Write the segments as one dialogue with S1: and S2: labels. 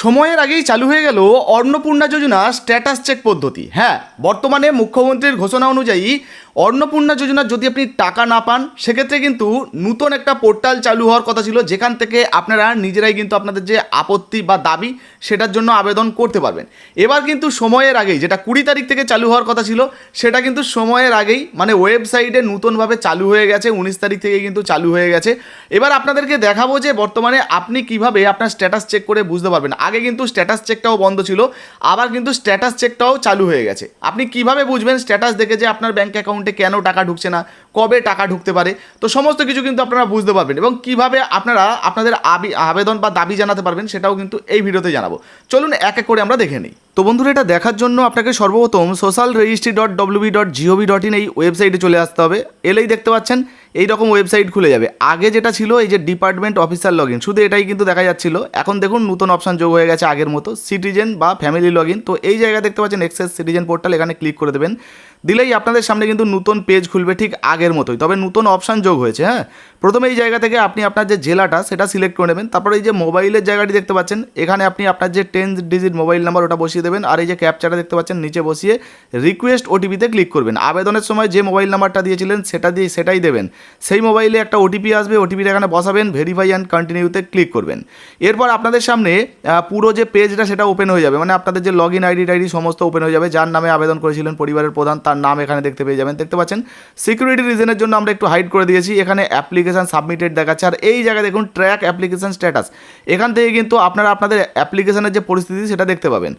S1: সময়ের আগেই চালু হয়ে গেল অন্নপূর্ণা যোজনা স্ট্যাটাস চেক পদ্ধতি। হ্যাঁ, বর্তমানে মুখ্যমন্ত্রীর ঘোষণা অনুযায়ী অন্নপূর্ণা যোজনার যদি আপনি টাকা না পান সেক্ষেত্রে কিন্তু নতুন একটা পোর্টাল চালু হওয়ার কথা ছিল, যেখান থেকে আপনারা নিজেরাই কিন্তু আপনাদের যে আপত্তি বা দাবি সেটার জন্য আবেদন করতে পারবেন। এবার কিন্তু সময়ের আগেই, যেটা 20 তারিখ থেকে চালু হওয়ার কথা ছিল, সেটা কিন্তু সময়ের আগেই মানে ওয়েবসাইটে নতুনভাবে চালু হয়ে গেছে। 19 তারিখ থেকে কিন্তু চালু হয়ে গেছে। এবার আপনাদেরকে দেখাবো যে বর্তমানে আপনি কিভাবে আপনার স্ট্যাটাস চেক করে বুঝতে পারবেন। আগে কিন্তু স্ট্যাটাস চেকটাও বন্ধ ছিল, আবার কিন্তু স্ট্যাটাস চেকটাও চালু হয়ে গেছে। আপনি কিভাবে বুঝবেন স্ট্যাটাস দেখে যে আপনার ব্যাঙ্ক অ্যাকাউন্টে কেন টাকা ঢুকছে না, কবে টাকা ঢুকতে পারে, তো সমস্ত কিছু কিন্তু আপনারা বুঝতে পারবেন এবং কিভাবে আপনারা আপনাদের আবেদন বা দাবি জানাতে পারবেন সেটাও কিন্তু এই ভিডিওতে জানাবো। চলুন এক এক করে আমরা দেখে নিই। তো বন্ধুরা, এটা দেখার জন্য আপনাকে সর্বপ্রথম socialregistry.gov.in এই ওয়েবসাইটে চলে আসতে হবে। এলেই দেখতে পাচ্ছেন এই রকম ওয়েবসাইট খুলে যাবে। আগে যেটা ছিল এই যে ডিপার্টমেন্ট অফিসার লগ ইন, শুধু এটাই কিন্তু দেখা যাচ্ছিল। এখন দেখুন নতুন অপশান যোগ হয়ে গেছে আগের মতো, সিটিজেন বা ফ্যামিলি লগ ইন। তো এই জায়গায় দেখতে পাচ্ছেন এক্সেস সিটিজেন পোর্টাল, এখানে ক্লিক করে দেবেন। দিলেই আপনাদের সামনে কিন্তু নতুন পেজ খুলবে ঠিক আগের মতোই, তবে নতুন অপশান যোগ হয়েছে। হ্যাঁ, প্রথমে এই জায়গা থেকে আপনি আপনার যে জেলাটা সেটা সিলেক্ট করে নেবেন। তারপরে এই যে মোবাইলের জায়গাটি দেখতে পাচ্ছেন, এখানে আপনি আপনার যে 10 ডিজিট মোবাইল নাম্বার ওটা বসিয়ে দেবেন। আর এই যে ক্যাপচাটা দেখতে পাচ্ছেন নিচে বসিয়ে রিকোয়েস্ট ওটিপিতে ক্লিক করবেন। আবেদনের সময় যে মোবাইল নাম্বারটা দিয়েছিলেন সেটাই দেবেন। সেই মোবাইলে একটা ওটিপি আসবে, ওটিপিটা এখানে বসাবেন, ভেরিফাই অ্যান্ড কন্টিনিউতে ক্লিক করবেন। এরপর আপনাদের সামনে পুরো যে পেজটা সেটা ওপেন হয়ে যাবে, মানে আপনাদের যে লগ ইন আইডি সমস্ত ওপেন হয়ে যাবে। যার নামে আবেদন করেছিলেন পরিবারের প্রধান, তার নাম এখানে দেখতে পেয়ে যাবেন। দেখতে পাচ্ছেন সিকিউরিটি রিজনের জন্য আমরা একটু হাইড করে দিয়েছি। এখানে অ্যাপ্লিকেশন সাবমিটেড দেখাচ্ছে। আর এই জায়গায় দেখুন ট্র্যাক অ্যাপ্লিকেশন স্ট্যাটাস, এখান থেকে কিন্তু আপনারা আপনাদের অ্যাপ্লিকেশনের যে পরিস্থিতি সেটা দেখতে পাবেন।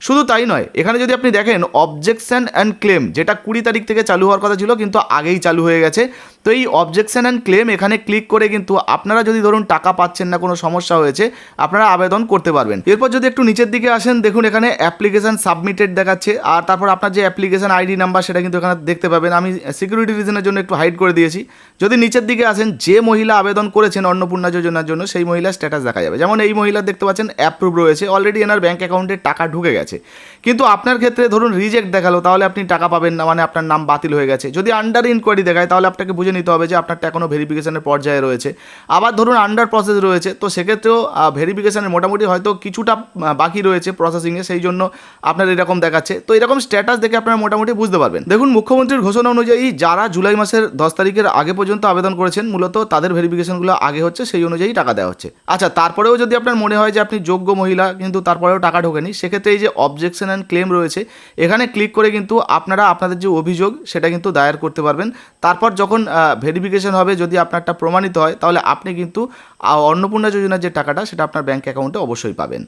S1: শুধু তাই নয়, এখানে যদি আপনি দেখেন অবজেকশন অ্যান্ড ক্লেম, যেটা 20 তারিখ থেকে চালু হওয়ার কথা ছিল কিন্তু আগেই চালু হয়ে গেছে। তো এই অবজেকশন অ্যান্ড ক্লেম এখানে ক্লিক করে কিন্তু আপনারা যদি ধরুন টাকা পাচ্ছেন না, কোনো সমস্যা হয়েছে, আপনারা আবেদন করতে পারবেন। এরপর যদি একটু নিচের দিকে আসেন, দেখুন এখানে অ্যাপ্লিকেশন সাবমিটেড দেখাচ্ছে। আর তারপর আপনার যে অ্যাপ্লিকেশন আইডি নাম্বার সেটা কিন্তু এখানে দেখতে পাবেন। আমি সিকিউরিটি রিজনের জন্য একটু হাইড করে দিয়েছি। যদি নিচের দিকে আসেন, যে মহিলা আবেদন করেছেন অন্নপূর্ণা যোজনার জন্য সেই মহিলার স্ট্যাটাস দেখা যাবে। যেমন এই মহিলার দেখতে পাচ্ছেন অ্যাপ্রুভ রয়েছে, অলরেডি এনার ব্যাঙ্ক অ্যাকাউন্টে টাকা ঢুকে গেছে। কিন্তু আপনার ক্ষেত্রে ধরুন রিজেক্ট দেখালো, তাহলে আপনি টাকা পাবেন না, মানে আপনার নাম বাতিল হয়ে গেছে। যদি আন্ডার ইনকোয়ারি দেখায় তাহলে আপনাকে বুঝে নিতে হবে যে আপনারটা এখনও ভেরিফিকেশনের পর্যায়ে রয়েছে। আবার ধরুন আন্ডার প্রসেস রয়েছে, তো সেক্ষেত্রেও ভেরিফিকেশনের মোটামুটি হয়তো কিছুটা বাকি রয়েছে প্রসেসিংয়ে, সেই জন্য আপনার এরকম দেখাচ্ছে। তো এরকম স্ট্যাটাস দেখে আপনারা মোটামুটি বুঝতে পারবেন। দেখুন মুখ্যমন্ত্রীর ঘোষণা অনুযায়ী যারা জুলাই মাসের 10 তারিখের আগে পর্যন্ত আবেদন করেছেন, মূলত তাদের ভেরিফিকেশনগুলো আগে হচ্ছে, সেই অনুযায়ী টাকা দেওয়া হচ্ছে। আচ্ছা, তারপরেও যদি আপনার মনে হয় যে আপনি যোগ্য মহিলা কিন্তু তারপরেও টাকা ঢোকেনি, সেক্ষেত্রে এই যে অবজেকশন অ্যান্ড ক্লেম রয়েছে, এখানে ক্লিক করে কিন্তু আপনারা আপনাদের যে অভিযোগ সেটা কিন্তু দায়ের করতে পারবেন। তারপর যখন ভেরিফিকেশন হবে, যদি আপনারটা প্রমাণিত হয়, তাহলে আপনি কিন্তু অন্নপূর্ণা যোজনার যে টাকাটা সেটা আপনার ব্যাঙ্ক অ্যাকাউন্টে অবশ্যই পাবেন।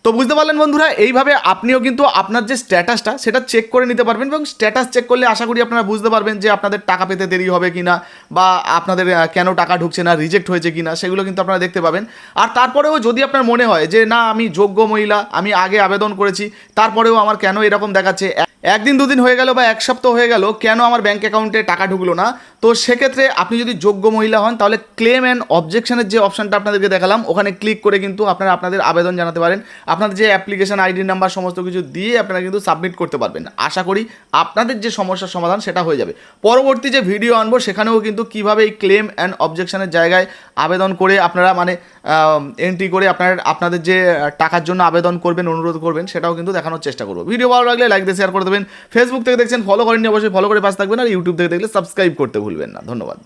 S1: তো বুঝতে পারলেন বন্ধুরা, এইভাবে আপনিও কিন্তু আপনার যে স্ট্যাটাসটা সেটা চেক করে নিতে পারবেন এবং স্ট্যাটাস চেক করলে আশা করি আপনারা বুঝতে পারবেন যে আপনাদের টাকা পেতে দেরি হবে কিনা, বা আপনাদের কেন টাকা ঢুকছে না, রিজেক্ট হয়েছে কিনা, সেগুলো কিন্তু আপনারা দেখতে পাবেন। আর তারপরেও যদি আপনার মনে হয় যে না, আমি যোগ্য মহিলা, আমি আগে আবেদন করেছি, তারপরেও আমার কেন এরকম দেখাচ্ছে, একদিন দুদিন হয়ে গেল বা এক সপ্তাহ হয়ে গেল, কেন আমার ব্যাঙ্ক অ্যাকাউন্টে টাকা ঢুকলো না, তো সেক্ষেত্রে আপনি যদি যোগ্য মহিলা হন তাহলে ক্লেম অ্যান্ড অবজেকশনের যে অপশানটা আপনাদেরকে দেখালাম, ওখানে ক্লিক করে কিন্তু আপনারা আপনাদের আবেদন জানাতে পারেন। আপনাদের যে অ্যাপ্লিকেশন আইডি নাম্বার সমস্ত কিছু দিয়ে আপনারা কিন্তু সাবমিট করতে পারবেন। আশা করি আপনাদের যে সমস্যার সমাধান সেটা হয়ে যাবে। পরবর্তী যে ভিডিও আনবো সেখানেও কিন্তু কীভাবে এই ক্লেম অ্যান্ড অবজেকশনের জায়গায় আবেদন করে আপনারা মানে এন্ট্রি করে আপনাদের যে টাকার জন্য আবেদন করবেন, অনুরোধ করবেন, সেটাও কিন্তু দেখানোর চেষ্টা করবো। ভিডিও ভালো লাগলে লাইক দিয়ে শেয়ার করে দেবেন। ফেসবুক থেকে দেখছেন ফলো করেননি, অবশ্যই ফলো করে পাশে থাকবেন। আর ইউটিউব থেকে দেখলে সাবস্ক্রাইব করতে ভুলবেন না। ধন্যবাদ।